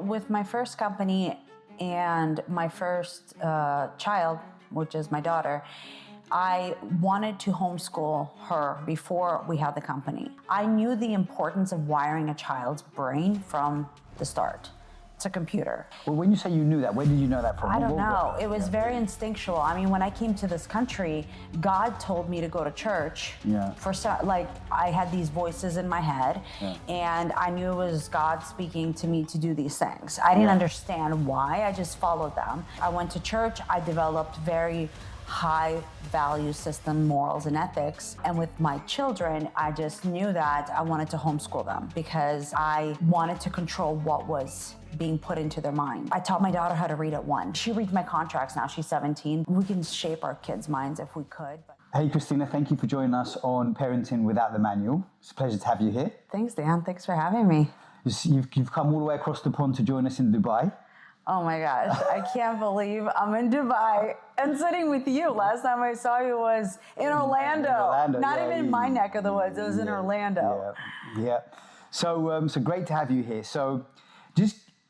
With my first company and my first child, which is my daughter, I wanted to homeschool her before we had the company. I knew the importance of wiring a child's brain from the start. It's a computer. Well, when you say you knew that, where did you know that from? I don't know. It was very instinctual. I mean, when I came to this country, God told me to go to church. Yeah. I had these voices in my head, and I knew it was God speaking to me to do these things. I didn't understand why. I just followed them. I went to church. I developed very high value system, morals and ethics. And with my children, I just knew that I wanted to homeschool them because I wanted to control what was being put into their mind. I taught my daughter how to read at 1. She reads my contracts now, she's 17. We can shape our kids' minds if we could. Hey, Christina, thank you for joining us on Parenting Without the Manual. It's a pleasure to have you here. Thanks, Dan. Thanks for having me. You've come all the way across the pond to join us in Dubai. Oh my gosh, I can't believe I'm in Dubai and sitting with you. Last time I saw you was in Orlando. Not even my neck of the woods, it was in Orlando. Yeah. So great to have you here. So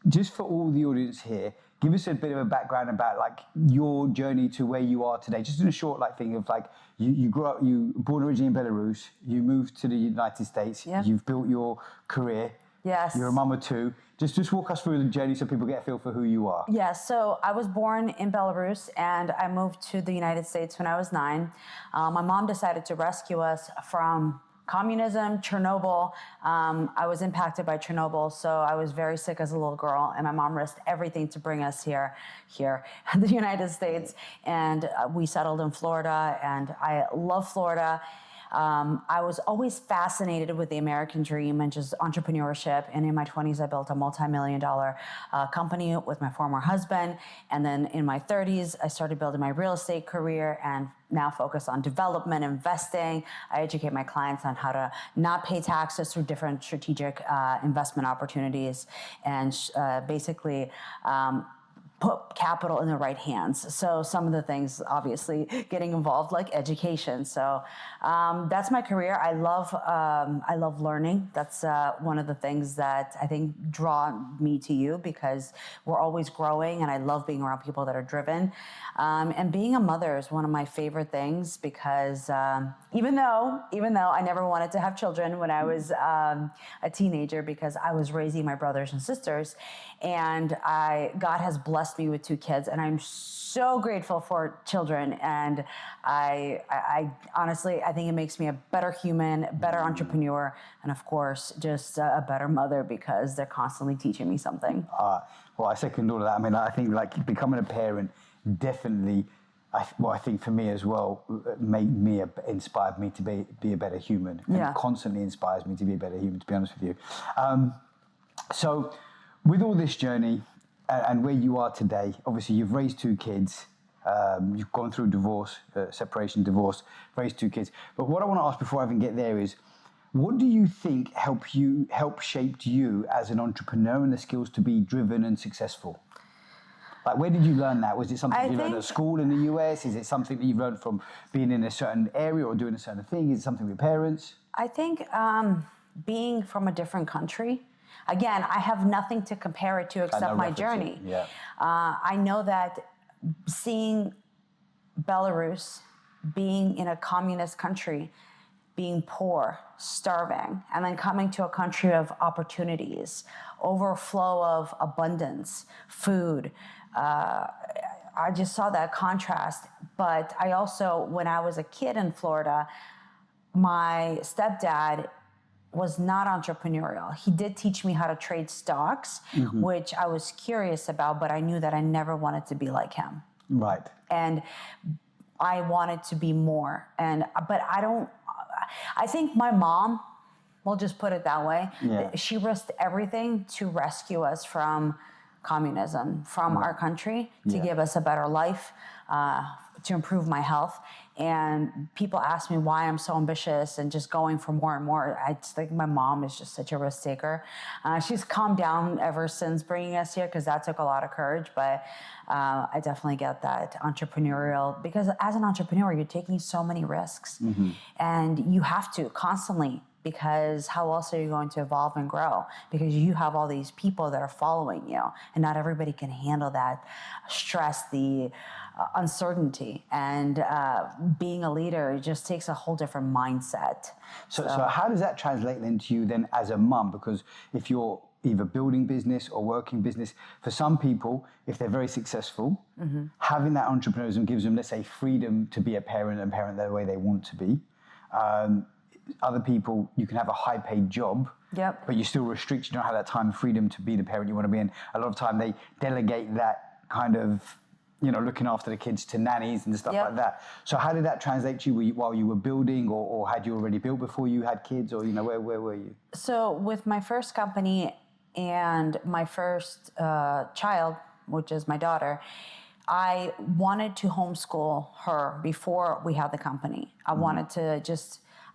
just for all the audience here, give us a bit of a background about like your journey to where you are today. Just in a short thing of like you grew up, you were born originally in Belarus, you moved to the United States, you've built your career. Yes. You're a mum of 2. Just walk us through the journey so people get a feel for who you are. Yes, so I was born in Belarus and I moved to the United States when I was 9. My mom decided to rescue us from communism, Chernobyl. I was impacted by Chernobyl, so I was very sick as a little girl, and my mom risked everything to bring us here in the United States. And we settled in Florida, and I love Florida. I was always fascinated with the American dream and just entrepreneurship. And in my 20s, I built a multi-million-dollar company with my former husband. And then in my 30s, I started building my real estate career and now focus on development, investing. I educate my clients on how to not pay taxes through different strategic investment opportunities and basically put capital in the right hands. So some of the things, obviously, getting involved, like education. So that's my career. I love learning. That's one of the things that I think draw me to you because we're always growing, and I love being around people that are driven. And being a mother is one of my favorite things because even though I never wanted to have children when I was a teenager because I was raising my brothers and sisters, and God has blessed me with 2 kids, and I'm so grateful for children. And I honestly, I think it makes me a better human, better entrepreneur, and of course, just a better mother because they're constantly teaching me something. Well, I second all of that. I mean, I think like becoming a parent definitely, I think for me as well, inspired me to be a better human, and constantly inspires me to be a better human, to be honest with you. So with all this journey and where you are today, obviously you've raised 2 kids, you've gone through divorce, separation, divorce, raised 2 kids. But what I want to ask before I even get there is, what do you think shaped you as an entrepreneur and the skills to be driven and successful? Like, where did you learn that? Was it something you learned at school in the US? Is it something that you've learned from being in a certain area or doing a certain thing? Is it something with parents? I think being from a different country, again, I have nothing to compare it to except my journey. Yeah. I know that seeing Belarus, being in a communist country, being poor, starving, and then coming to a country of opportunities, overflow of abundance, food. I just saw that contrast. But I also, when I was a kid in Florida, my stepdad was not entrepreneurial. He did teach me how to trade stocks, which I was curious about, but I knew that I never wanted to be like him. Right. And I wanted to be more. But I think my mom, we'll just put it that way, she risked everything to rescue us from communism, from our country, to give us a better life, to improve my health. And people ask me why I'm so ambitious and just going for more and more. I just think my mom is just such a risk taker. She's calmed down ever since bringing us here because that took a lot of courage. But I definitely get that entrepreneurial, because as an entrepreneur, you're taking so many risks and you have to constantly because how else are you going to evolve and grow? Because you have all these people that are following you, and not everybody can handle that stress, the uncertainty, and being a leader, it just takes a whole different mindset. So how does that translate then to you then as a mum? Because if you're either building business or working business, for some people, if they're very successful, having that entrepreneurship gives them, let's say, freedom to be a parent and parent the way they want to be. Other people, you can have a high-paid job, but you're still restricted. You don't have that time and freedom to be the parent you want to be. And a lot of time they delegate that kind of, looking after the kids to nannies and stuff like that. So how did that translate to you while you were building, or had you already built before you had kids, or where were you? So with my first company and my first child, which is my daughter, I wanted to homeschool her before we had the company. I wanted to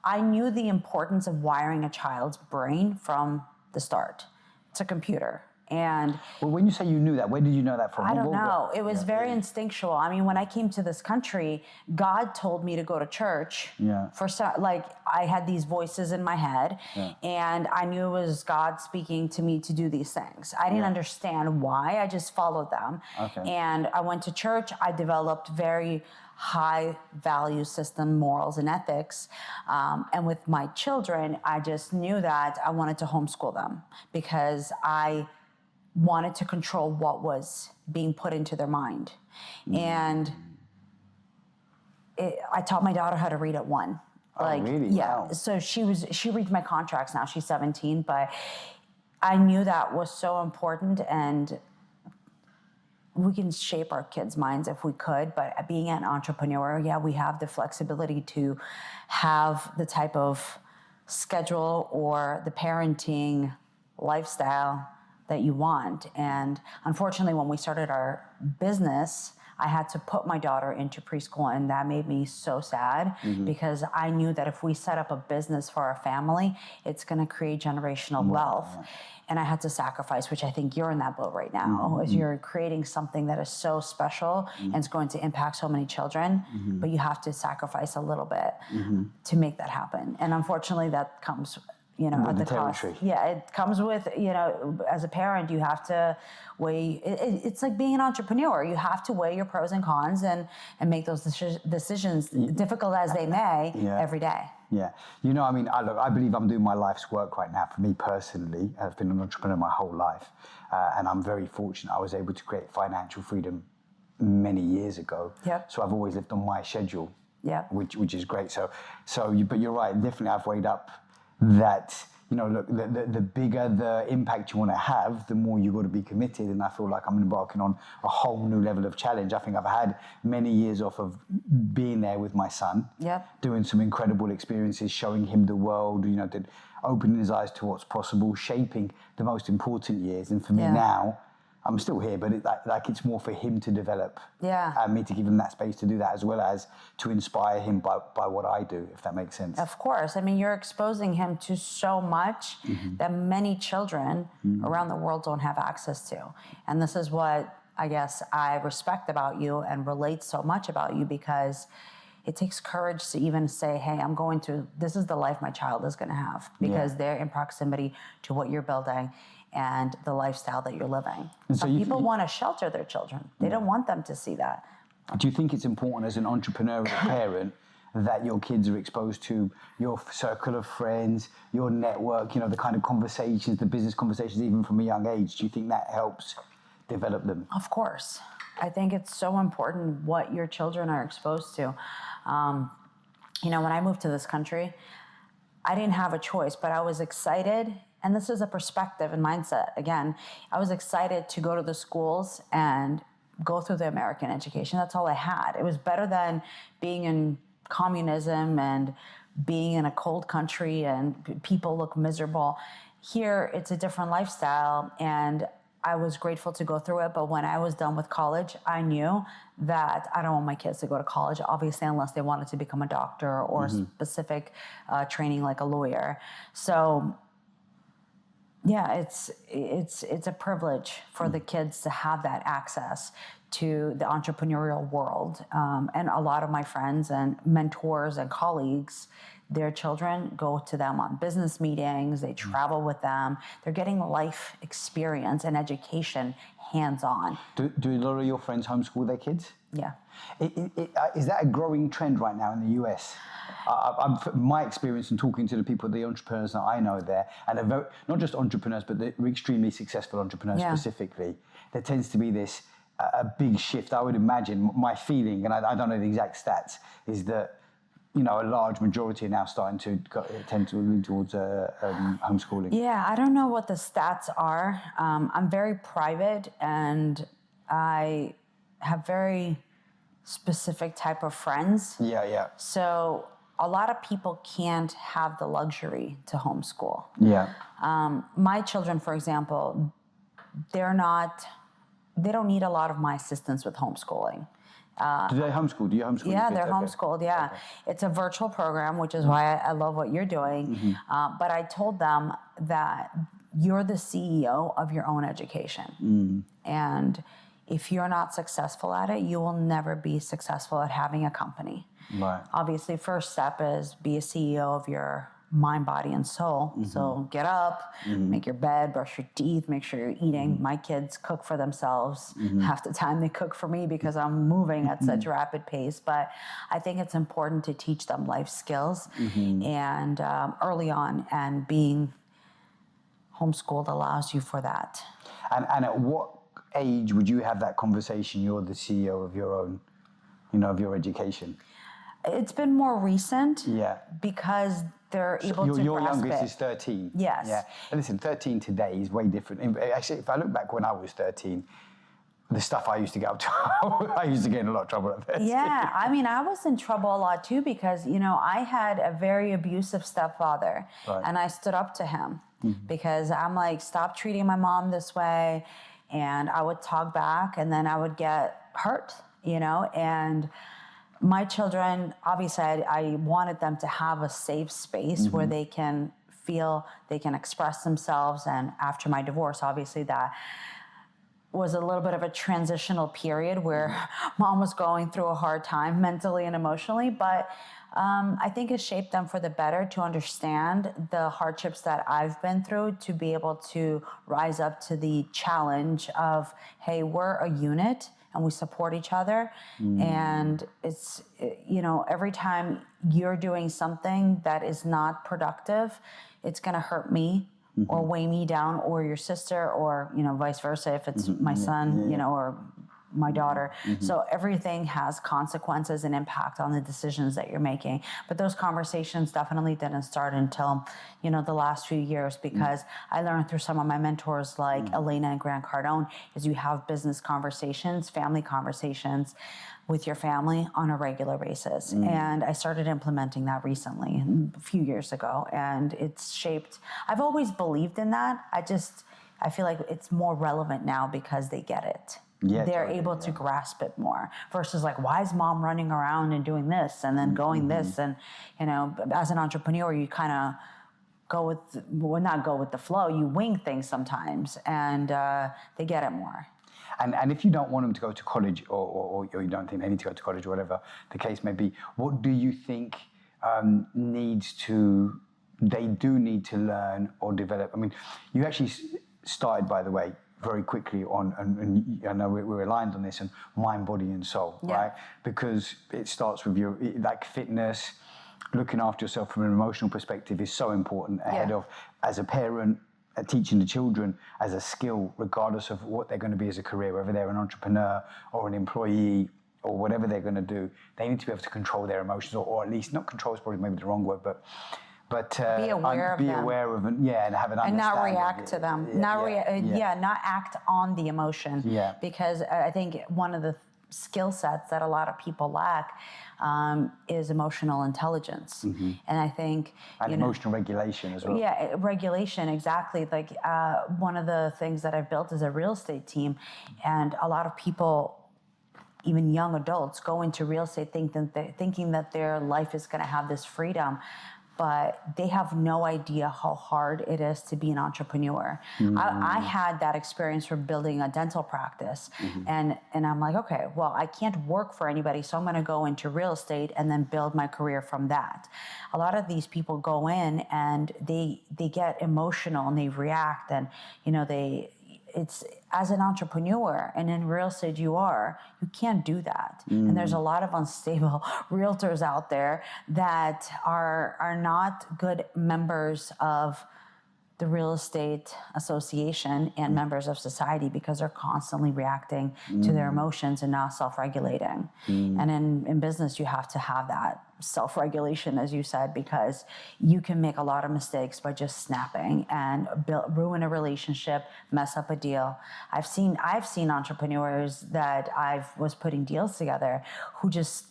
I knew the importance of wiring a child's brain from the start. It's a computer. And well, when you say you knew that, where did you know that from? I don't know. It was very instinctual. I mean, when I came to this country, God told me to go to church. I had these voices in my head, and I knew it was God speaking to me to do these things. I didn't understand why. I just followed them. And I went to church. I developed very high value system, morals and ethics. And with my children, I just knew that I wanted to homeschool them because I wanted to control what was being put into their mind. And I taught my daughter how to read at 1. Really? Yeah. Wow. So she reads my contracts now. She's 17, but I knew that was so important, and we can shape our kids' minds if we could, but being an entrepreneur, we have the flexibility to have the type of schedule or the parenting lifestyle that you want. And unfortunately, when we started our business, I had to put my daughter into preschool, and that made me so sad because I knew that if we set up a business for our family, it's going to create generational wealth. And I had to sacrifice, which I think you're in that boat right now, is you're creating something that is so special and it's going to impact so many children, but you have to sacrifice a little bit to make that happen. And unfortunately, that comes at the cost. Yeah, it comes with, as a parent, you have to weigh, it's like being an entrepreneur. You have to weigh your pros and cons and make those decisions, difficult as they may, every day. Yeah. I believe I'm doing my life's work right now. For me personally, I've been an entrepreneur my whole life. And I'm very fortunate. I was able to create financial freedom many years ago. So I've always lived on my schedule, which is great. But you're right, definitely I've weighed up that, look, the bigger the impact you want to have, the more you've got to be committed. And I feel like I'm embarking on a whole new level of challenge. I think I've had many years off of being there with my son, doing some incredible experiences, showing him the world, opening his eyes to what's possible, shaping the most important years. And for me now, I'm still here, but it's more for him to develop and me to give him that space to do that, as well as to inspire him by what I do, if that makes sense. Of course. I mean, you're exposing him to so much that many children around the world don't have access to. And this is what I guess I respect about you and relate so much about you, because it takes courage to even say, hey, this is the life my child is going to have, because they're in proximity to what you're building and the lifestyle that you're living. And so people want to shelter their children. They don't want them to see that. Do you think it's important as an entrepreneurial parent that your kids are exposed to your circle of friends, your network, the kind of conversations, the business conversations, even from a young age? Do you think that helps develop them? Of course. I think it's so important what your children are exposed to. When I moved to this country, I didn't have a choice, but I was excited. And this is a perspective and mindset. Again, I was excited to go to the schools and go through the American education. That's all I had. It was better than being in communism and being in a cold country and people look miserable. Here, it's a different lifestyle, and I was grateful to go through it. But when I was done with college, I knew that I don't want my kids to go to college, obviously, unless they wanted to become a doctor or specific training like a lawyer. So it's a privilege for the kids to have that access to the entrepreneurial world. And a lot of my friends and mentors and colleagues, their children go to them on business meetings, they travel with them, they're getting life experience and education hands-on. Do a lot of your friends homeschool their kids? Yeah. Is that a growing trend right now in the US? My experience in talking to the entrepreneurs that I know there, and they're not just entrepreneurs, but they're extremely successful entrepreneurs specifically, there tends to be this a big shift. I would imagine, my feeling, and I don't know the exact stats, is that a large majority are now starting to tend to lean towards homeschooling. Yeah, I don't know what the stats are. I'm very private, and I have very specific type of friends. Yeah. So a lot of people can't have the luxury to homeschool. Yeah. My children, for example, they don't need a lot of my assistance with homeschooling. Do they homeschool? Do you homeschool? Yeah, they're homeschooled. Yeah. Okay. It's a virtual program, which is why I love what you're doing. But I told them that you're the CEO of your own education. And if you're not successful at it, you will never be successful at having a company. Right. Obviously, first step is be a CEO of your mind, body, and soul. So get up, make your bed, brush your teeth, make sure you're eating. My kids cook for themselves. Half the time they cook for me because I'm moving at such rapid pace. But I think it's important to teach them life skills and early on, and being homeschooled allows you for that. And at what age would you have that conversation? You're the CEO of your own, of your education. It's been more recent. Yeah. Because they're able to your grasp youngest it. is 13. Yes. Yeah. And listen, 13 today is way different. Actually, if I look back when I was 13, the stuff I used to get up to, I used to get in a lot of trouble at 13. Yeah, I mean, I was in trouble a lot too because, I had a very abusive stepfather, and I stood up to him because I'm like, stop treating my mom this way. And I would talk back, and then I would get hurt, and my children, obviously, I wanted them to have a safe space where they can feel they can express themselves. And after my divorce, obviously, that was a little bit of a transitional period where mom was going through a hard time mentally and emotionally. But I think it shaped them for the better to understand the hardships that I've been through, to be able to rise up to the challenge of, hey, we're a unit and we support each other. And it's, every time you're doing something that is not productive, it's going to hurt me or weigh me down, or your sister, or, vice versa, if it's my son, or my daughter. So everything has consequences and impact on the decisions that you're making. But those conversations definitely didn't start until, the last few years, because I learned through some of my mentors like Elena and Grant Cardone, is you have business conversations, family conversations with your family on a regular basis. And I started implementing that recently, a few years ago, and it's shaped, I've always believed in that. I feel like it's more relevant now because they get it. Yeah, they're totally, able to grasp it more versus like, why is mom running around and doing this and then going this? And, as an entrepreneur, you kind of not go with the flow, you wing things sometimes, and they get it more. And if you don't want them to go to college, or you don't think they need to go to college, or whatever the case may be, what do you think they do need to learn or develop? I mean, you actually started, by the way, very quickly on, and I know we're aligned on this, and mind, body, and soul, right? Because it starts with your fitness, looking after yourself from an emotional perspective is so important ahead of, as a parent, teaching the children as a skill, regardless of what they're going to be as a career, whether they're an entrepreneur or an employee or whatever they're going to do, they need to be able to control their emotions, or at least not control is probably maybe the wrong word, but be aware of them. Aware of them, and have an understanding. And not react to them. Not act on the emotion. Yeah. Because I think one of the skill sets that a lot of people lack is emotional intelligence. And I think... And emotional regulation as well. Yeah, regulation, exactly. Like one of the things that I've built is a real estate team, and a lot of people, even young adults, go into real estate thinking that their life is going to have this freedom. but they have no idea how hard it is to be an entrepreneur. I had that experience for building a dental practice, and I'm like, okay, well, I can't work for anybody, so I'm going to go into real estate and then build my career from that. A lot of these people go in and they get emotional and they react, and it's as an entrepreneur, and in real estate you can't do that. And there's a lot of unstable realtors out there that are not good members of the real estate association and members of society, because they're constantly reacting to their emotions and not self-regulating. And in business, you have to have that self-regulation, as you said, because you can make a lot of mistakes by just snapping and ruin a relationship, mess up a deal. I've seen entrepreneurs that was putting deals together who just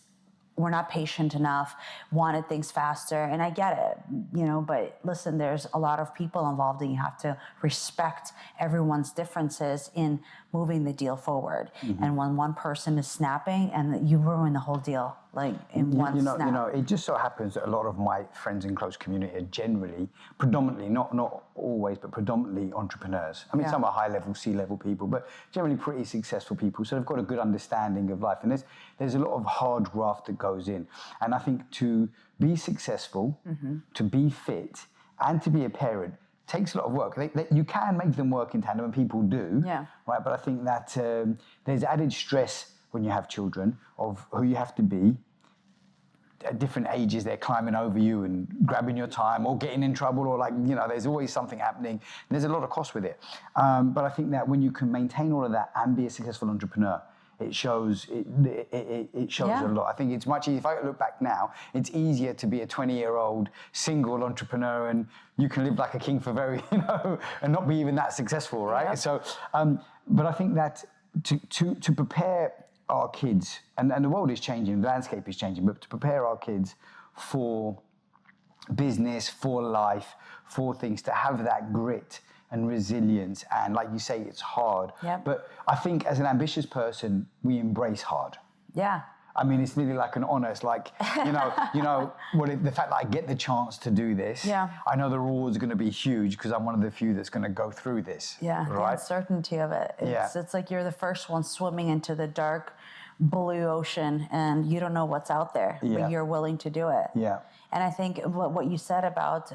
were not patient enough, wanted things faster, and I get it, but listen, there's a lot of people involved, and you have to respect everyone's differences in moving the deal forward. And when one person is snapping, and you ruin the whole deal, like in one snap. It just so happens that a lot of my friends in close community are generally, predominantly, not always, but predominantly entrepreneurs. I mean, some are high-level, C-level people, but generally pretty successful people. So they've got a good understanding of life. And there's a lot of hard graft that goes in. And I think to be successful, to be fit, and to be a parent takes a lot of work. You can make them work in tandem, and people do, right? But I think that there's added stress when you have children of who you have to be. At different ages, they're climbing over you and grabbing your time or getting in trouble, or there's always something happening. There's a lot of cost with it. But I think that when you can maintain all of that and be a successful entrepreneur, it shows it shows a lot. I think it's much easier. If I look back now, it's easier to be a 20-year-old single entrepreneur, and you can live like a king for and not be even that successful, right? Yeah. So, but I think that to prepare our kids, and the world is changing, the landscape is changing, but to prepare our kids for business, for life, for things, to have that grit and resilience, and like you say, it's hard. Yep. But I think as an ambitious person, we embrace hard. Yeah. I mean, it's nearly like an honor. It's like, the fact that I get the chance to do this, I know the rewards are going to be huge because I'm one of the few that's going to go through this. Yeah, right? the uncertainty of it. It's like you're the first one swimming into the dark blue ocean, and you don't know what's out there, but you're willing to do it. Yeah. And I think what you said about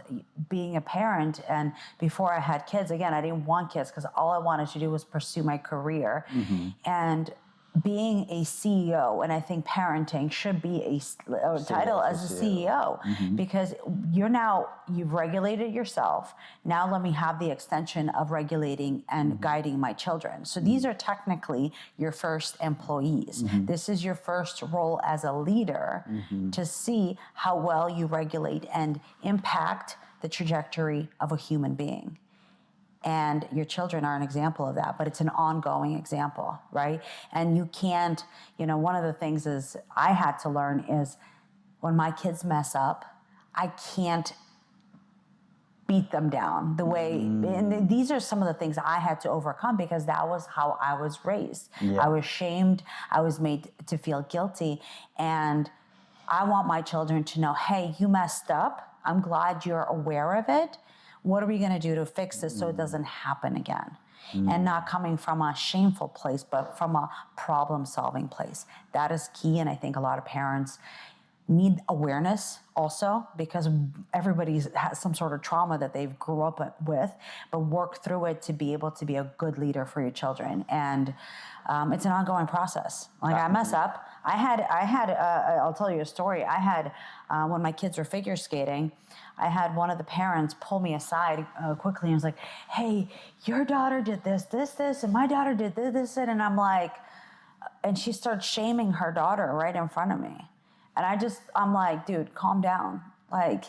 being a parent, and before I had kids, again, I didn't want kids because all I wanted to do was pursue my career. And being a CEO, and I think parenting should be a title as a CEO, because you've regulated yourself. Now let me have the extension of regulating and guiding my children. So these are technically your first employees. This is your first role as a leader to see how well you regulate and impact the trajectory of a human being. And your children are an example of that, but it's an ongoing example, right? And you can't, one of the things is I had to learn is when my kids mess up, I can't beat them down the way, and these are some of the things I had to overcome because that was how I was raised. Yeah. I was shamed, I was made to feel guilty, and I want my children to know, hey, you messed up. I'm glad you're aware of it. What are we going to do to fix this so it doesn't happen again? And not coming from a shameful place, but from a problem-solving place. That is key, and I think a lot of parents need awareness also, because everybody has some sort of trauma that they've grew up with, but work through it to be able to be a good leader for your children. And it's an ongoing process. Like I mess up. I had. I'll tell you a story. I had when my kids were figure skating, I had one of the parents pull me aside quickly and was like, "Hey, your daughter did this, and my daughter did this," and I'm like, and she starts shaming her daughter right in front of me. And I'm like, dude, calm down. Like,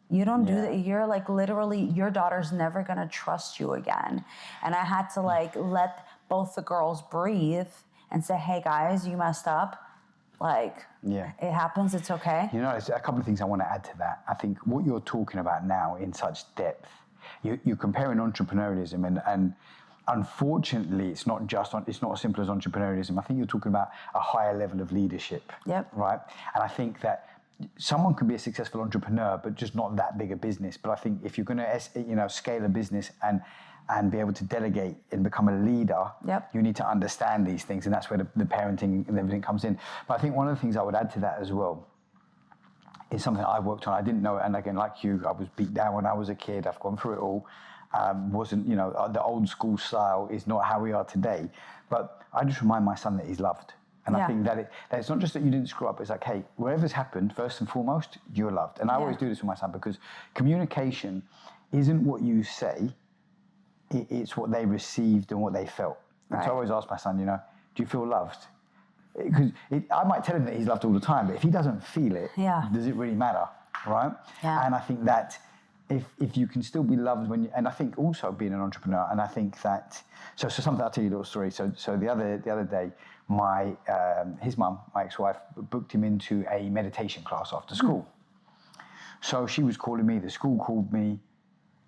you don't do that. You're like, literally, your daughter's never going to trust you again. And I had to let both the girls breathe and say, hey guys, you messed up. Like, it happens. It's okay. There's a couple of things I want to add to that. I think what you're talking about now in such depth, you're comparing entrepreneurialism and unfortunately, it's not as simple as entrepreneurialism. I think you're talking about a higher level of leadership, right? And I think that someone could be a successful entrepreneur, but just not that big a business. But I think if you're going to, scale a business and be able to delegate and become a leader, you need to understand these things, and that's where the parenting and everything comes in. But I think one of the things I would add to that as well is something I worked on. I didn't know it, and again, like you, I was beat down when I was a kid. I've gone through it all. Wasn't, the old school style is not how we are today. But I just remind my son that he's loved. And I think that it's not just that you didn't screw up. It's like, hey, whatever's happened, first and foremost, you're loved. And I always do this with my son, because communication isn't what you say, it's what they received and what they felt. And so I always ask my son, do you feel loved? Because I might tell him that he's loved all the time, but if he doesn't feel it, does it really matter, right? Yeah. And I think that if you can still be loved and I think also being an entrepreneur, and I think that, so something, I'll tell you a little story. So the other day, his mum, my ex-wife, booked him into a meditation class after school. So she was calling me, the school called me,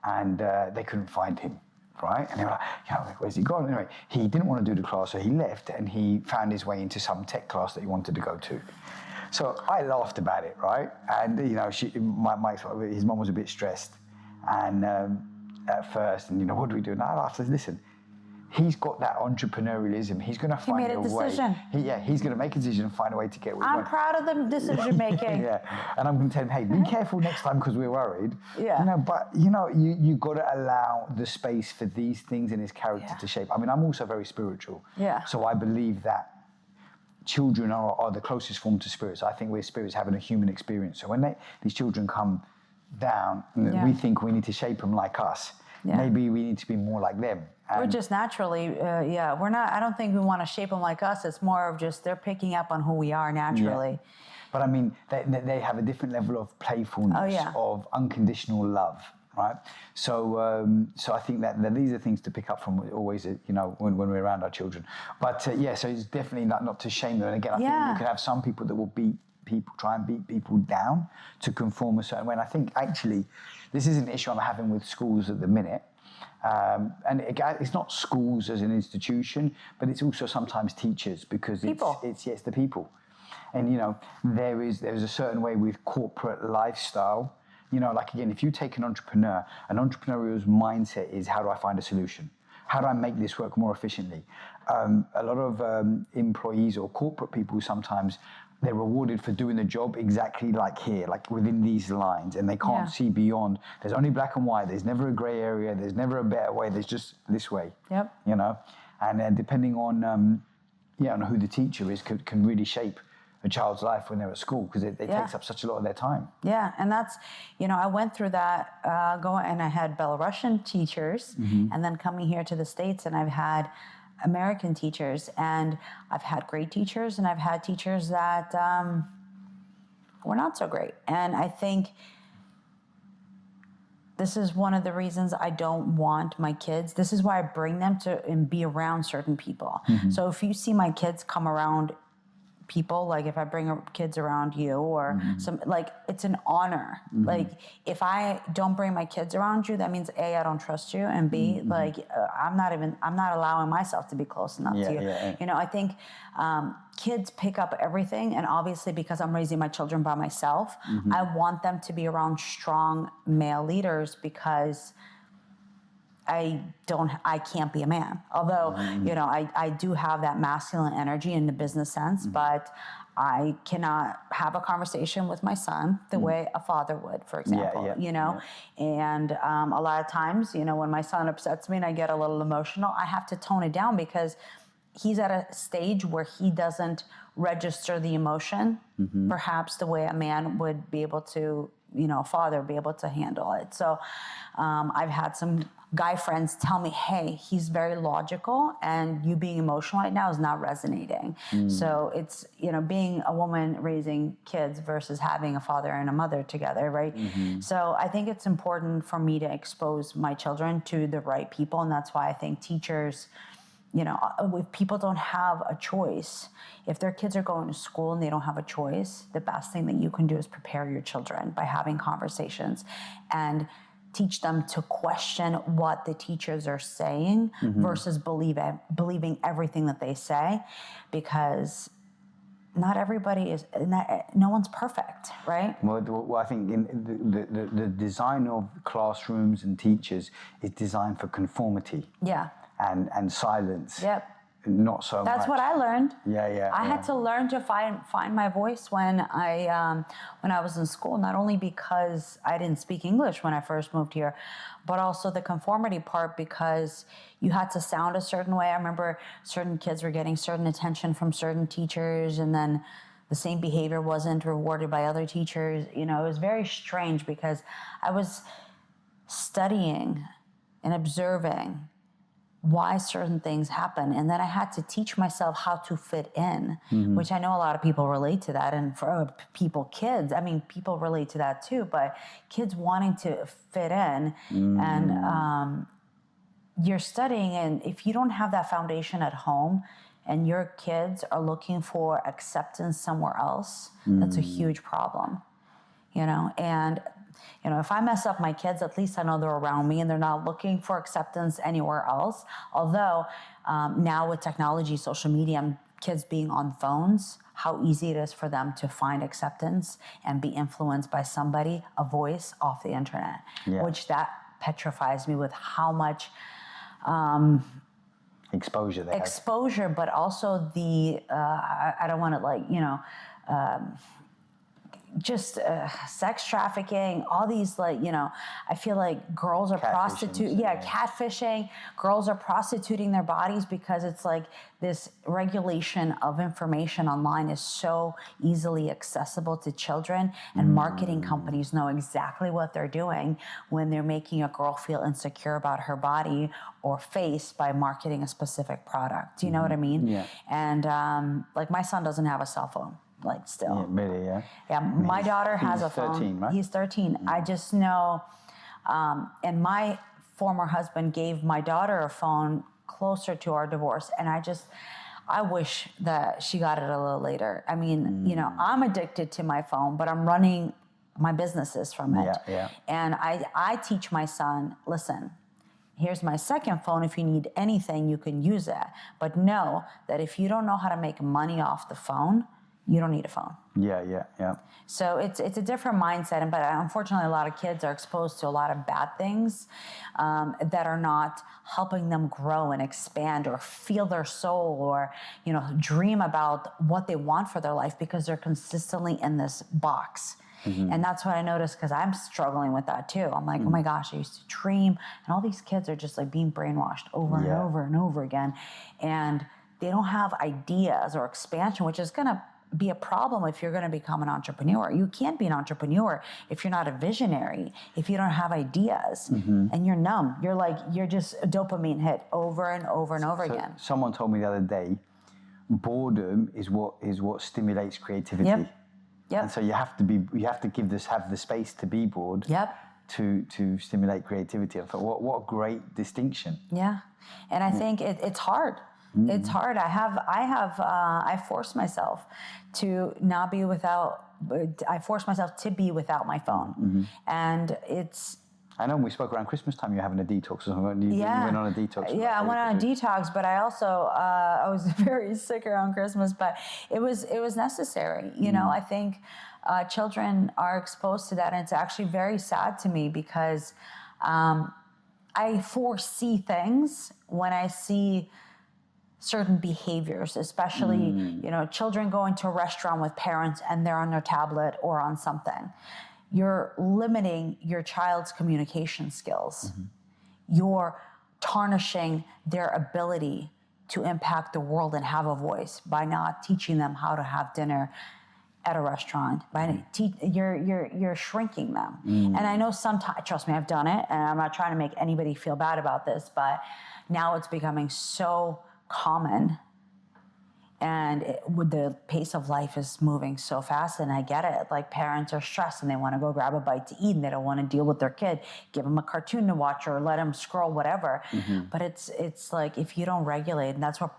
and they couldn't find him, right? And they were like, where's he gone? Anyway, he didn't want to do the class, so he left, and he found his way into some tech class that he wanted to go to. So I laughed about it, right? And his mum was a bit stressed, and at first, and what do we do? And I laughed. I said, listen, he's got that entrepreneurialism. He's going to find a way. He made a decision. He's going to make a decision and find a way to get what he wants. I'm proud of the decision making. And I'm going to tell him, hey, be careful next time because we're worried. But you got to allow the space for these things in his character to shape. I mean, I'm also very spiritual. So I believe that children are the closest form to spirits. I think we're spirits having a human experience. So when these children come down, we think we need to shape them like us. Maybe we need to be more like them. We're just naturally, we're not, I don't think we want to shape them like us. It's more of just they're picking up on who we are naturally. But I mean, they have a different level of playfulness, of unconditional love, right? So I think that these are things to pick up from always, when we're around our children. But so it's definitely not to shame them. And again, I think you can have some people that will try and beat people down to conform a certain way. And I think actually, this is an issue I'm having with schools at the minute. And it's not schools as an institution, but it's also sometimes teachers, because it's the people. And there's a certain way with corporate lifestyle. Like again, if you take an entrepreneurial's mindset is, how do I find a solution? How do I make this work more efficiently? A lot of employees or corporate people, sometimes they're rewarded for doing the job exactly like here, like within these lines, and they can't see beyond. There's only black and white. There's never a gray area. There's never a better way. There's just this way. And depending on who the teacher is, can really shape a child's life when they're at school, because it takes up such a lot of their time. And that's, I went through that and I had Belarusian teachers, and then coming here to the States, and I've had American teachers, and I've had great teachers, and I've had teachers that were not so great. And I think this is one of the reasons I don't want my kids. This is why I bring them to and be around certain people. So if you see my kids come around people, like if I bring kids around you or some, like, it's an honor. Like if I don't bring my kids around you, that means A, I don't trust you, and B, I'm not allowing myself to be close enough to you. I think kids pick up everything, and obviously because I'm raising my children by myself, I want them to be around strong male leaders, because I can't be a man. Although, I do have that masculine energy in the business sense, but I cannot have a conversation with my son the way a father would, for example, And a lot of times, when my son upsets me and I get a little emotional, I have to tone it down, because he's at a stage where he doesn't register the emotion, perhaps the way a man would be able to, a father be able to handle it. So I've had some guy friends tell me, hey, he's very logical, and you being emotional right now is not resonating. So it's, being a woman raising kids versus having a father and a mother together, right? So I think it's important for me to expose my children to the right people, and that's why I think teachers, if people don't have a choice, if their kids are going to school and they don't have a choice, the best thing that you can do is prepare your children by having conversations and teach them to question what the teachers are saying versus believing everything that they say, because not everybody is, no one's perfect, right? Well, I think the design of classrooms and teachers is designed for conformity. Yeah. And silence. Yep. Not so much. That's what I learned. I had to learn to find my voice when I was in school, not only because I didn't speak English when I first moved here, but also the conformity part, because you had to sound a certain way. I remember certain kids were getting certain attention from certain teachers, and then the same behavior wasn't rewarded by other teachers. You know, it was very strange because I was studying and observing why certain things happen. And then I had to teach myself how to fit in, which I know a lot of people relate to that. And for kids, I mean, people relate to that too, but kids wanting to fit in and you're studying. And if you don't have that foundation at home and your kids are looking for acceptance somewhere else, that's a huge problem, you know? And you know, if I mess up my kids, at least I know they're around me and they're not looking for acceptance anywhere else. Although now with technology, social media, and kids being on phones, how easy it is for them to find acceptance and be influenced by somebody, a voice off the internet, which that petrifies me with how much exposure they have. But also the, I don't want to like, you know, just sex trafficking, all these, like, you know, I feel like girls are catfishing. Girls are prostituting their bodies because it's like this regulation of information online is so easily accessible to children, and marketing companies know exactly what they're doing when they're making a girl feel insecure about her body or face by marketing a specific product. Do you know what I mean? Yeah. And like my son doesn't have a cell phone. Like still. Yeah, really, yeah. Yeah, my daughter has a phone. 13, right? He's 13. I just know, and my former husband gave my daughter a phone closer to our divorce, and I wish that she got it a little later. I mean, you know, I'm addicted to my phone, but I'm running my businesses from it. Yeah. And I teach my son, listen, here's my second phone. If you need anything, you can use it. But know that if you don't know how to make money off the phone, you don't need a phone. Yeah. So it's a different mindset, but unfortunately, a lot of kids are exposed to a lot of bad things that are not helping them grow and expand or feel their soul or, you know, dream about what they want for their life because they're consistently in this box. And that's what I noticed, because I'm struggling with that too. I'm like, oh my gosh, I used to dream, and all these kids are just like being brainwashed over and over and over again, and they don't have ideas or expansion, which is going to be a problem if you're going to become an entrepreneur. You can't be an entrepreneur if you're not a visionary, if you don't have ideas, and you're numb. You're just a dopamine hit over and over and over again. Someone told me the other day, boredom is what stimulates creativity. Yep. And so you have to have the space to be bored. Yep. To stimulate creativity. I thought, what a great distinction. Yeah, and I think it's hard. It's hard. I forced myself to not be without. I forced myself to be without my phone, and it's. I know we spoke around Christmas time. You're having a detox or something. You went on a detox. Yeah, I went on a detox, but I also I was very sick around Christmas. But it was necessary. You know, I think children are exposed to that, and it's actually very sad to me because I foresee things when I see certain behaviors, especially, you know, children going to a restaurant with parents and they're on their tablet or on something. You're limiting your child's communication skills. You're tarnishing their ability to impact the world and have a voice by not teaching them how to have dinner at a restaurant. You're shrinking them. And I know sometimes, trust me, I've done it, and I'm not trying to make anybody feel bad about this, but now it's becoming so common, and with the pace of life is moving so fast, and I get it. Like, parents are stressed and they want to go grab a bite to eat and they don't want to deal with their kid. Give them a cartoon to watch or let them scroll, whatever. But it's like, if you don't regulate, and that's why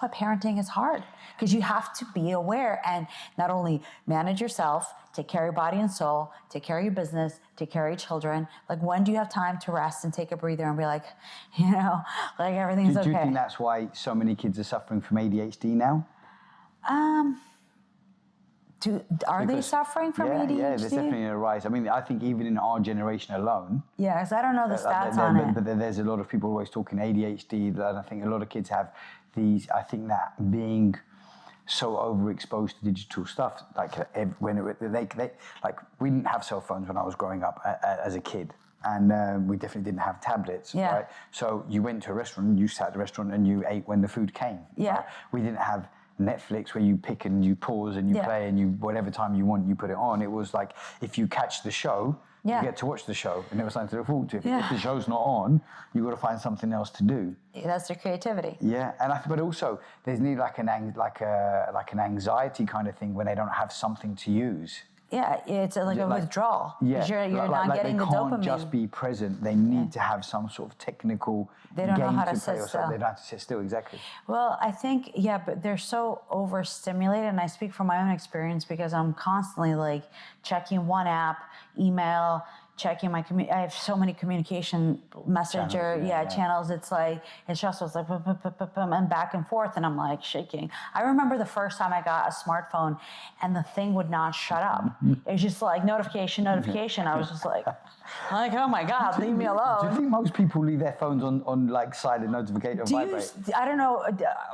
parenting is hard, because you have to be aware and not only manage yourself, take care of your body and soul, take care of your business, take care of your children. Like, when do you have time to rest and take a breather and be like, you know, like, everything's okay? Do you think that's why so many kids are suffering from ADHD now? Are they suffering from ADHD? Yeah, there's definitely a rise. I mean, I think even in our generation alone. Yeah, because I don't know the stats on it. But there's a lot of people always talking ADHD, and I think a lot of kids have these. I think that being so overexposed to digital stuff, like when they like we didn't have cell phones when I was growing up as a kid. And we definitely didn't have tablets, right? So you went to a restaurant, you sat at the restaurant and you ate when the food came. Yeah. Right? We didn't have Netflix where you pick and you pause and you play and you whatever time you want, you put it on. It was like if you catch the show, you get to watch the show and there was something to look forward to. If the show's not on, you've got to find something else to do. That's their creativity. Yeah, and but also there's need like an anxiety kind of thing when they don't have something to use. Yeah, it's like a withdrawal. Yeah, you're not getting the dopamine. They can't just be present. They need to have some sort of technical They don't know game how to play sit or still. something. They don't have to sit still, exactly. Well, I think, but they're so overstimulated, and I speak from my own experience because I'm constantly like checking one app, email, checking my I have so many communication messenger channels. It's like it's just like and back and forth, and I'm like shaking. I remember the first time I got a smartphone, and the thing would not shut up. It was just like notification. I was just like oh my God, leave me alone. Do you think most people leave their phones on like silent notification? I don't know.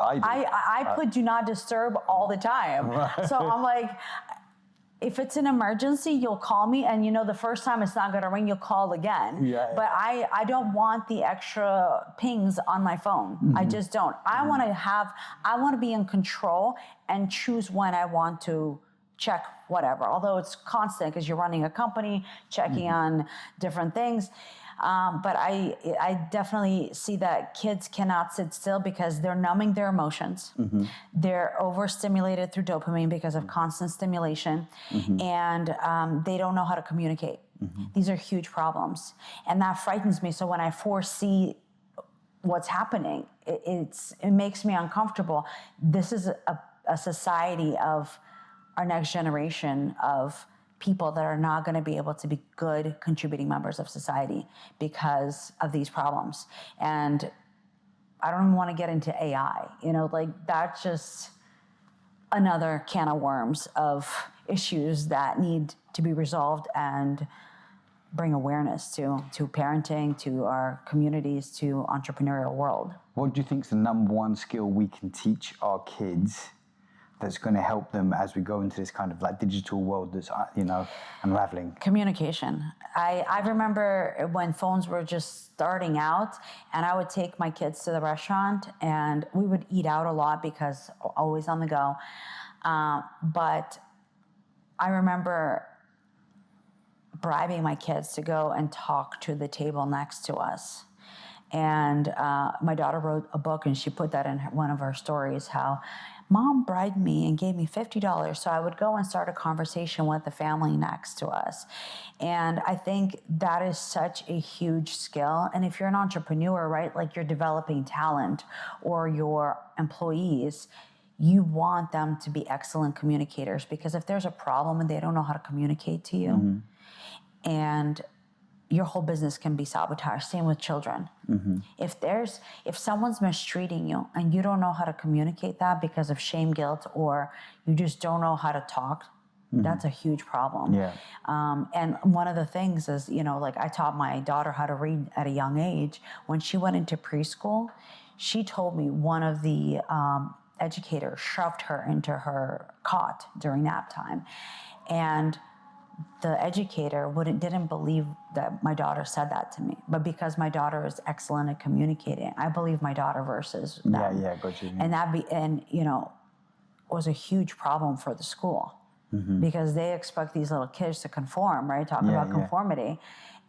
I put do not disturb all the time. Right. So I'm like, if it's an emergency, you'll call me, and the first time it's not going to ring, you'll call again. Yeah. But I don't want the extra pings on my phone. Mm-hmm. I just don't. I want to be in control and choose when I want to check whatever. Although it's constant because you're running a company, checking on different things. But I definitely see that kids cannot sit still because they're numbing their emotions. Mm-hmm. They're overstimulated through dopamine because of constant stimulation, and they don't know how to communicate. Mm-hmm. These are huge problems, and that frightens me. So when I foresee what's happening, it makes me uncomfortable. This is a society of our next generation of people that are not going to be able to be good contributing members of society because of these problems. And I don't even want to get into AI, that's just another can of worms of issues that need to be resolved and bring awareness to parenting, to our communities, to entrepreneurial world. What do you think is the number one skill we can teach our kids that's going to help them as we go into this kind of like digital world that's, unraveling? Communication. I remember when phones were just starting out, and I would take my kids to the restaurant, and we would eat out a lot because always on the go. But I remember bribing my kids to go and talk to the table next to us. And my daughter wrote a book, and she put that in one of her stories, how Mom bribed me and gave me $50 so I would go and start a conversation with the family next to us. And I think that is such a huge skill. And if you're an entrepreneur, right, like you're developing talent or your employees, you want them to be excellent communicators, because if there's a problem and they don't know how to communicate to you, and your whole business can be sabotaged. Same with children. Mm-hmm. If someone's mistreating you and you don't know how to communicate that because of shame, guilt, or you just don't know how to talk, that's a huge problem. Yeah. And one of the things is, like I taught my daughter how to read at a young age. When she went into preschool, she told me one of the educators shoved her into her cot during nap time. And the educator didn't believe that my daughter said that to me, but because my daughter is excellent at communicating, I believe my daughter versus them. Yeah, got you. And was a huge problem for the school, because they expect these little kids to conform, right? Talk about conformity,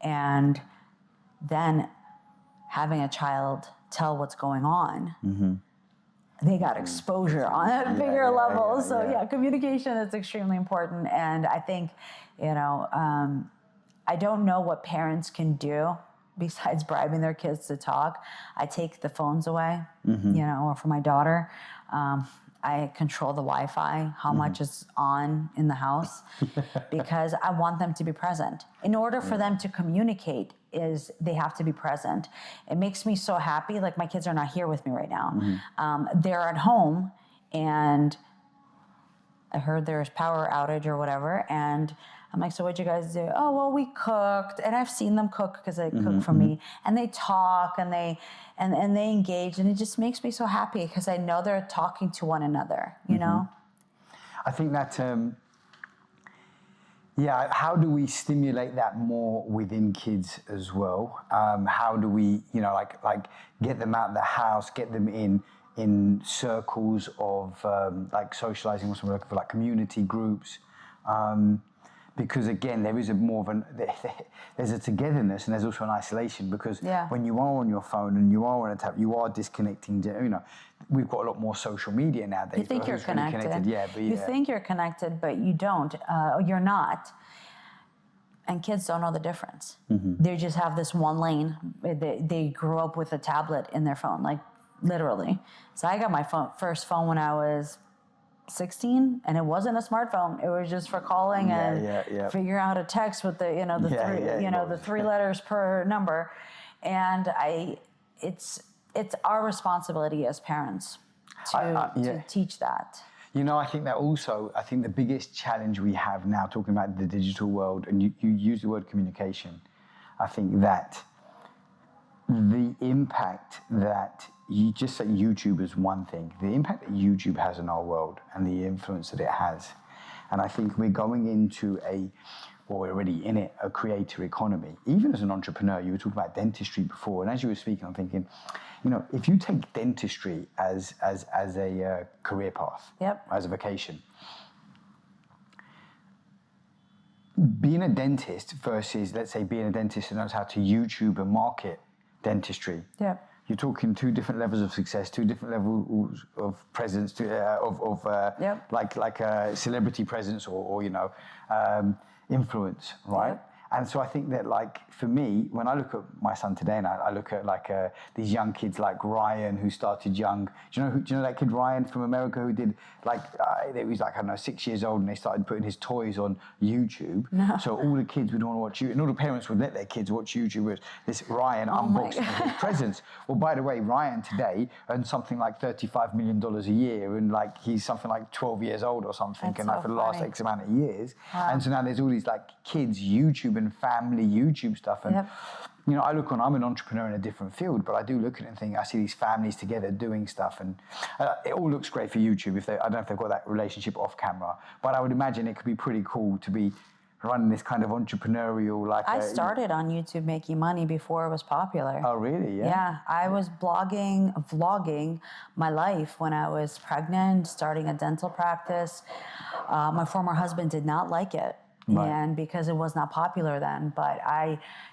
and then having a child tell what's going on. They got exposure on a bigger level. So communication is extremely important. And I think, I don't know what parents can do besides bribing their kids to talk. I take the phones away, or for my daughter, I control the Wi-Fi, how much is on in the house, because I want them to be present. In order for them to communicate, they have to be present. It makes me so happy. Like my kids are not here with me right now. They're at home, and I heard there's power outage or whatever. And I'm like, so what'd you guys do? Oh, well, we cooked. And I've seen them cook because they cook for me. And they talk and they engage. And it just makes me so happy because I know they're talking to one another, you know? I think that, how do we stimulate that more within kids as well? How do we, like get them out of the house, get them in circles of like socializing, what's looking for, like community groups? Because again, there is there's a togetherness and there's also an isolation because when you are on your phone and you are on a tablet, you are disconnecting. We've got a lot more social media nowadays. You think you're connected. You think you're connected, but you don't. You're not. And kids don't know the difference. They just have this one lane. They grew up with a tablet in their phone, like literally. So I got my first phone when I was 16, and it wasn't a smartphone. It was just for calling and figuring out how to text with the three letters per number. And it's our responsibility as parents to teach that. I think that also, the biggest challenge we have now, talking about the digital world, and you use the word communication, I think that the impact that you just say YouTube is one thing, the impact that YouTube has in our world and the influence that it has. And I think we're going into we're already in it, a creator economy. Even as an entrepreneur, you were talking about dentistry before, and as you were speaking, I'm thinking, if you take dentistry as a career path, as a vocation, being a dentist versus, let's say, being a dentist who knows how to YouTube and market dentistry, you're talking two different levels of success, two different levels of presence, like celebrity presence or influence, right? Yep. And so I think that, like, for me, when I look at my son today, and I look at these young kids like Ryan, who started young. Do you know that kid Ryan from America who did he was I don't know, 6 years old, and they started putting his toys on YouTube. No. So all the kids would want to watch YouTube, and all the parents would let their kids watch YouTube with this Ryan unboxing his presents. Well, by the way, Ryan today earns something like $35 million a year, and he's something like 12 years old or something, That's for the last X amount of years. Wow. And so now there's all these kids YouTube and family YouTube stuff, and I'm an entrepreneur in a different field, but I do look at it and think I see these families together doing stuff, and it all looks great for YouTube. I don't know if they've got that relationship off camera, but I would imagine it could be pretty cool to be running this kind of entrepreneurial. I started on YouTube making money before it was popular. Oh, really? Yeah. Yeah, I was vlogging my life when I was pregnant, starting a dental practice. My former husband did not like it. Right. And because it was not popular then, but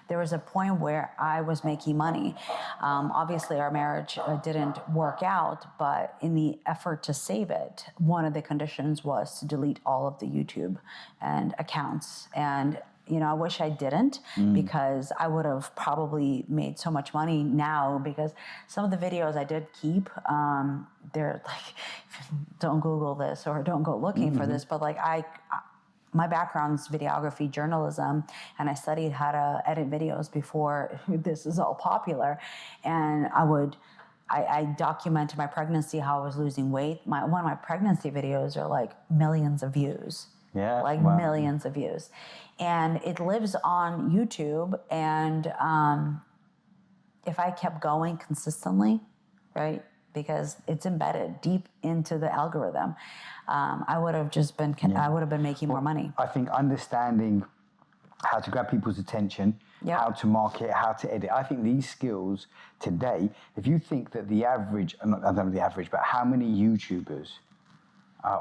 there was a point where I was making money. Obviously, our marriage didn't work out, but in the effort to save it, one of the conditions was to delete all of the YouTube and accounts. And I wish I didn't, because I would have probably made so much money now, because some of the videos I did keep, they're don't Google this or don't go looking for this, but my background's videography, journalism, and I studied how to edit videos before this is all popular. And I documented my pregnancy, how I was losing weight. One of my pregnancy videos are millions of views. Yeah, millions of views. And it lives on YouTube. And if I kept going consistently, right, because it's embedded deep into the algorithm, I would have been making more money. I think understanding how to grab people's attention, how to market, how to edit. I think these skills today, if you think that the average, I don't know the average, but how many YouTubers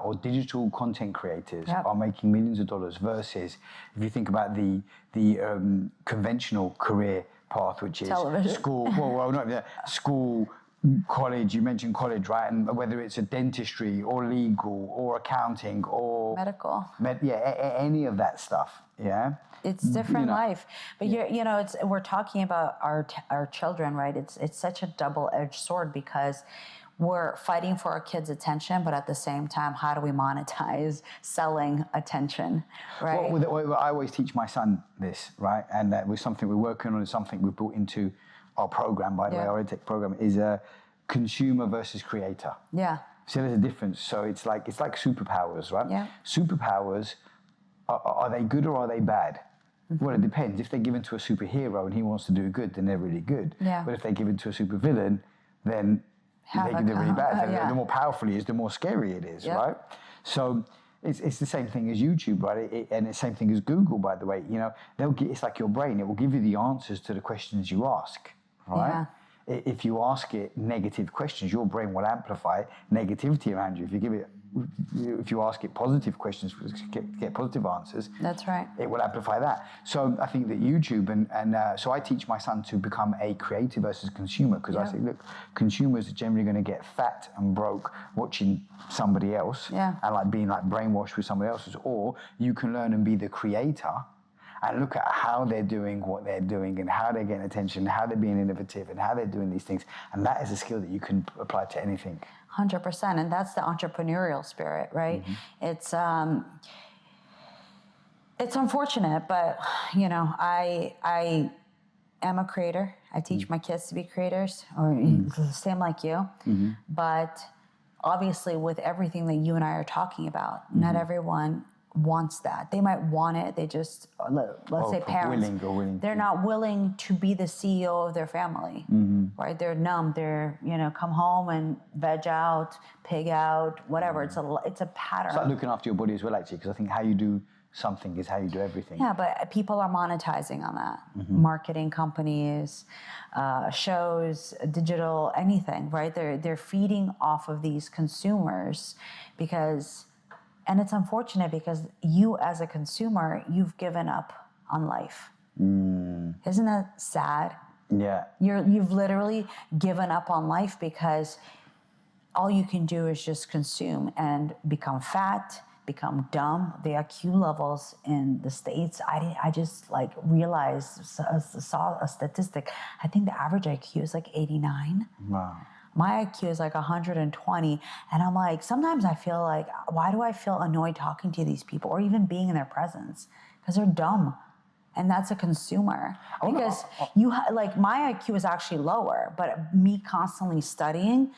or digital content creators are making millions of dollars versus if you think about the conventional career path, which is television. School, college, you mentioned college, right? And whether it's a dentistry or legal or accounting or medical, any of that stuff, it's different life. But we're talking about our children, right? It's such a double-edged sword, because we're fighting for our kids' attention, but at the same time, how do we monetize selling attention, right? Well, I always teach my son this, right? And that was something we're working on, is something we brought into our program, by the way, our EdTech program, is consumer versus creator. Yeah. So there's a difference. So it's like superpowers, right? Yeah. Superpowers, are they good or are they bad? Well, it depends. If they're given to a superhero and he wants to do good, then they're really good. Yeah. But if they're given to a supervillain, then they're really bad. The more powerful he is, the more scary it is, right? So it's the same thing as YouTube, right? And it's the same thing as Google, by the way. You know, it's like your brain. It will give you the answers to the questions you ask, right? Yeah. If you ask it negative questions, your brain will amplify negativity around you. If you ask it positive questions, get positive answers. That's right. It will amplify that. So I think that YouTube and so I teach my son to become a creator versus consumer, because I say, look, consumers are generally going to get fat and broke watching somebody else and like being like brainwashed with somebody else's, or you can learn and be the creator and look at how they're doing what they're doing and how they're getting attention, how they're being innovative and how they're doing these things. And that is a skill that you can apply to anything. 100%. And that's the entrepreneurial spirit, right? Mm-hmm. It's unfortunate, but you know, I am a creator. I teach my kids to be creators, or same like you. But obviously with everything that you and I are talking about, not everyone wants that. They might want it. They just, let's say parents, they're not willing to be the CEO of their family, right? They're numb. They're, you know, come home and veg out, pig out, whatever. It's a pattern. It's like looking after your body as well, actually, because I think how you do something is how you do everything. Yeah, but people are monetizing on that. Marketing companies, shows, digital, anything, right? They're feeding off of these consumers because... And it's unfortunate because you as a consumer, you've given up on life. Isn't that sad? Yeah. You've literally given up on life because all you can do is just consume and become fat, become dumb. The IQ levels in the States, I just like realized, saw a statistic. I think the average IQ is like 89. Wow. My IQ is like 120. And I'm like, sometimes I feel like, why do I feel annoyed talking to these people or even being in their presence? Because they're dumb. And that's a consumer. Because like my IQ is actually lower, but me constantly studying,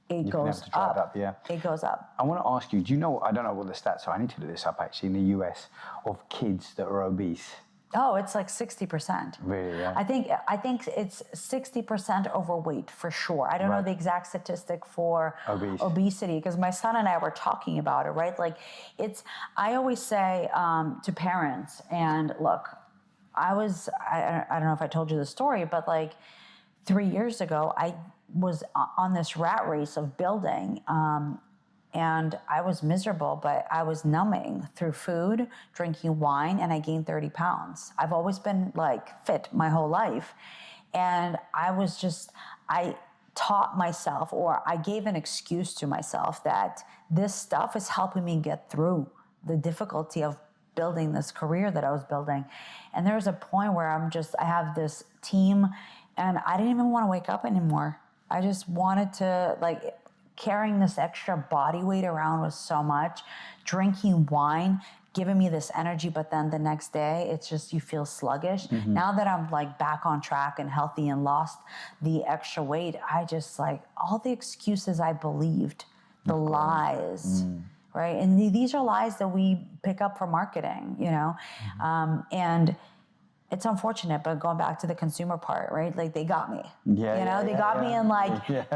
it goes up. It goes up. I want to ask you, do you know, I don't know what the stats are, I need to look this up actually, in the US, of kids that are obese? Oh, it's like 60%. Really? Yeah. I think it's 60% overweight for sure. I don't know the exact statistic for obesity because my son and I were talking about it, right? Like I always say to parents, and look, I don't know if I told you the story, but like 3 years ago, I was on this rat race of building, and I was miserable, but I was numbing through food, drinking wine, and I gained 30 pounds. I've always been like fit my whole life. And I taught myself, or I gave an excuse to myself that this stuff is helping me get through the difficulty of building this career that I was building. And there was a point where I have this team and I didn't even want to wake up anymore. I just wanted to carrying this extra body weight around was so much. Drinking wine, giving me this energy, but then the next day, it's just, you feel sluggish. Now that I'm back on track and healthy and lost the extra weight, I just all the excuses I believed, the lies, right? And these are lies that we pick up from marketing, you know? And it's unfortunate, but going back to the consumer part, right? They got me. They got me in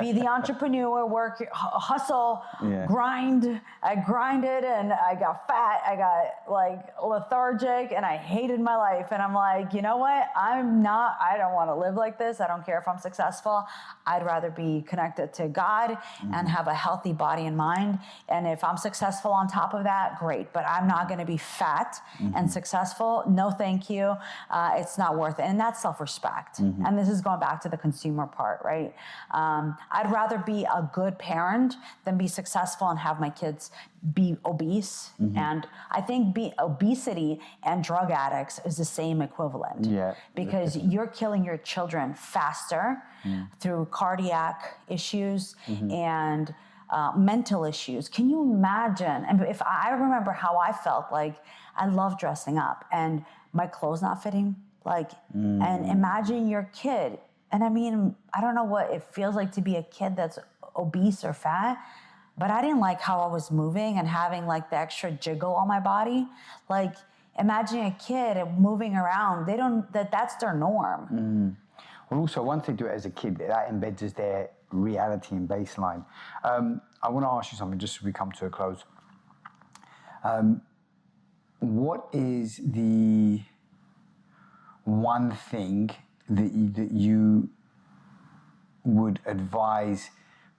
be the entrepreneur, work, hustle, grind. I grinded and I got fat. I got lethargic and I hated my life. And I'm like, you know what? I don't want to live like this. I don't care if I'm successful. I'd rather be connected to God and have a healthy body and mind. And if I'm successful on top of that, great. But I'm not going to be fat and successful. No, thank you. It's not worth it. And that's self-respect. And this is going back to the consumer part, right? I'd rather be a good parent than be successful and have my kids be obese. And I think obesity and drug addicts is the same equivalent. Because you're killing your children faster through cardiac issues and mental issues. Can you imagine? And if I remember how I felt, I love dressing up and my clothes not fitting, and imagine your kid. And I mean, I don't know what it feels like to be a kid that's obese or fat, but I didn't like how I was moving and having like the extra jiggle on my body. Like imagining a kid moving around, that's their norm. Well, also, once they do it as a kid, that embeds as their reality and baseline. I want to ask you something just as we come to a close. What is the one thing that you would advise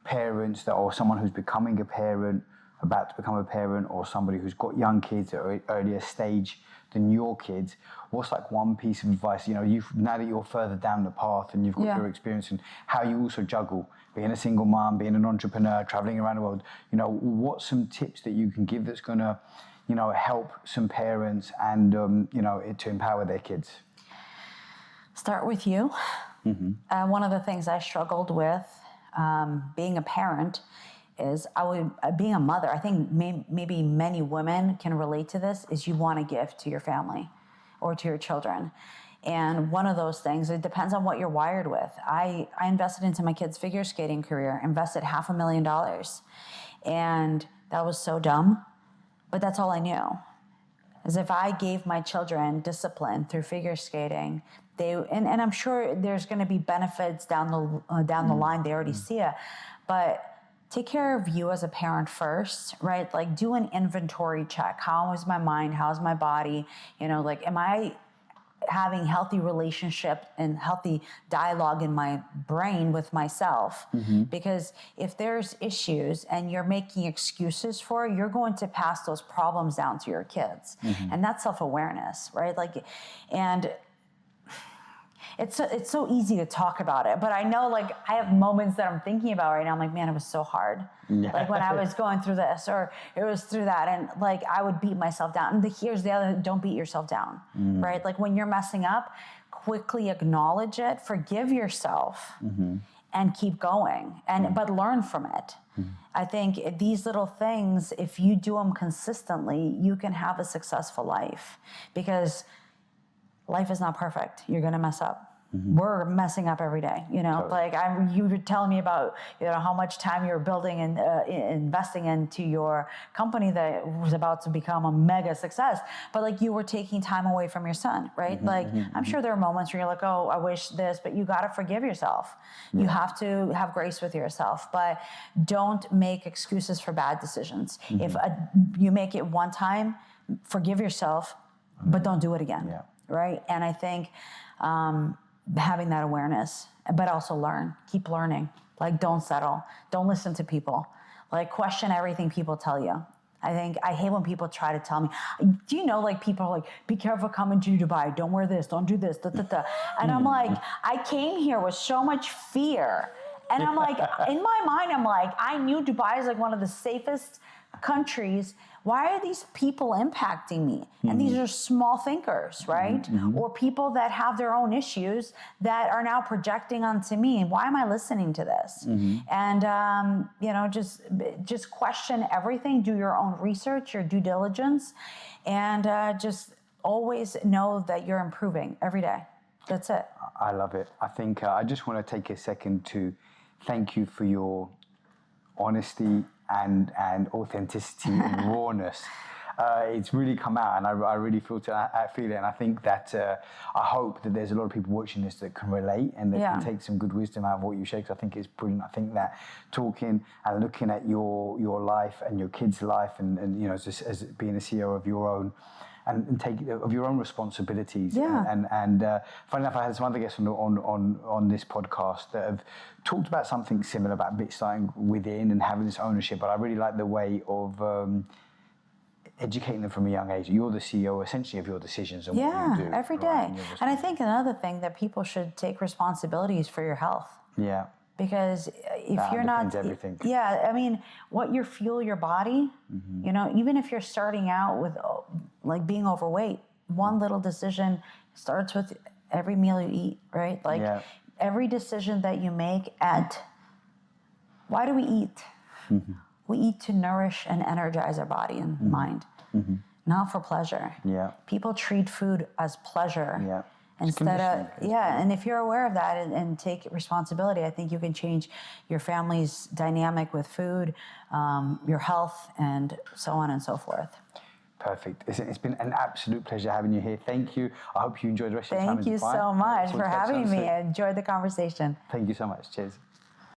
parents or someone who's becoming a parent, about to become a parent, or somebody who's got young kids at an earlier stage than your kids? What's like one piece of advice? You know, now that you're further down the path and you've got your experience and how you also juggle being a single mom, being an entrepreneur, traveling around the world, you know, what's some tips that you can give that's going to, you know, help some parents and, you know, to empower their kids? Start with you. One of the things I struggled with being a parent is being a mother. I think maybe many women can relate to this, is you want to give to your family or to your children. And one of those things, it depends on what you're wired with. I invested into my kids' figure skating career, invested $500,000. And that was so dumb, but that's all I knew. Is if I gave my children discipline through figure skating, and I'm sure there's going to be benefits down the line. They already see it, but take care of you as a parent first, right? Like do an inventory check. How is my mind? How's my body? You know, like, am I having healthy relationship and healthy dialogue in my brain with myself? Because if there's issues and you're making excuses for it, you're going to pass those problems down to your kids. And that's self-awareness, right? Like, and it's so easy to talk about it, but I know, like, I have moments that I'm thinking about right now. I'm like, man, it was so hard. Like when I was going through this, or it was through that, and like I would beat myself down. And here's the other: don't beat yourself down, right? Like when you're messing up, quickly acknowledge it, forgive yourself, and keep going, but learn from it. I think these little things, if you do them consistently, you can have a successful life, because life is not perfect. You're going to mess up. We're messing up every day, you know. Totally. Like you were telling me about, you know, how much time you're building and investing into your company that was about to become a mega success, but like you were taking time away from your son, right? I'm sure there are moments where you're like, oh, I wish this, but you got to forgive yourself. You have to have grace with yourself, but don't make excuses for bad decisions. If you make it one time, forgive yourself, but don't do it again. Right? And I think having that awareness, but also keep learning. Like, don't settle. Don't listen to people. Like, question everything people tell you. I hate when people try to tell me, do you know, like, people are like, be careful coming to Dubai. Don't wear this. Don't do this. Da, da, da. And I'm like, I came here with so much fear. And I'm like, in my mind, I'm like, I knew Dubai is like one of the safest countries. Why are these people impacting me? And these are small thinkers, right? Or people that have their own issues that are now projecting onto me. Why am I listening to this? And, you know, just question everything. Do your own research, your due diligence, and just always know that you're improving every day. That's it. I love it. I think I just want to take a second to thank you for your honesty and authenticity and rawness. It's really come out, and I really feel it. And I think that I hope that there's a lot of people watching this that can relate and that can take some good wisdom out of what you share, because I think it's brilliant. I think that talking and looking at your life and your kids' life, and you know, as being a CEO of your own, and take of your own responsibilities. And funny enough, I had some other guests on this podcast that have talked about something similar, about starting within and having this ownership. But I really like the way of educating them from a young age. You're the CEO essentially of your decisions and what you do every day. And I think another thing that people should take responsibilities for your health. Because if you're not, everything. I mean, what you fuel your body, you know, even if you're starting out with like being overweight, one little decision starts with every meal you eat, right? Like every decision that you make why do we eat? We eat to nourish and energize our body and mind, not for pleasure. People treat food as pleasure. Instead of, yeah, and if you're aware of that and take responsibility, I think you can change your family's dynamic with food, your health, and so on and so forth. Perfect. It's been an absolute pleasure having you here. Thank you. I hope you enjoyed the rest of your time in Dubai. Thank you so much for having me. I enjoyed the conversation. Thank you so much. Cheers.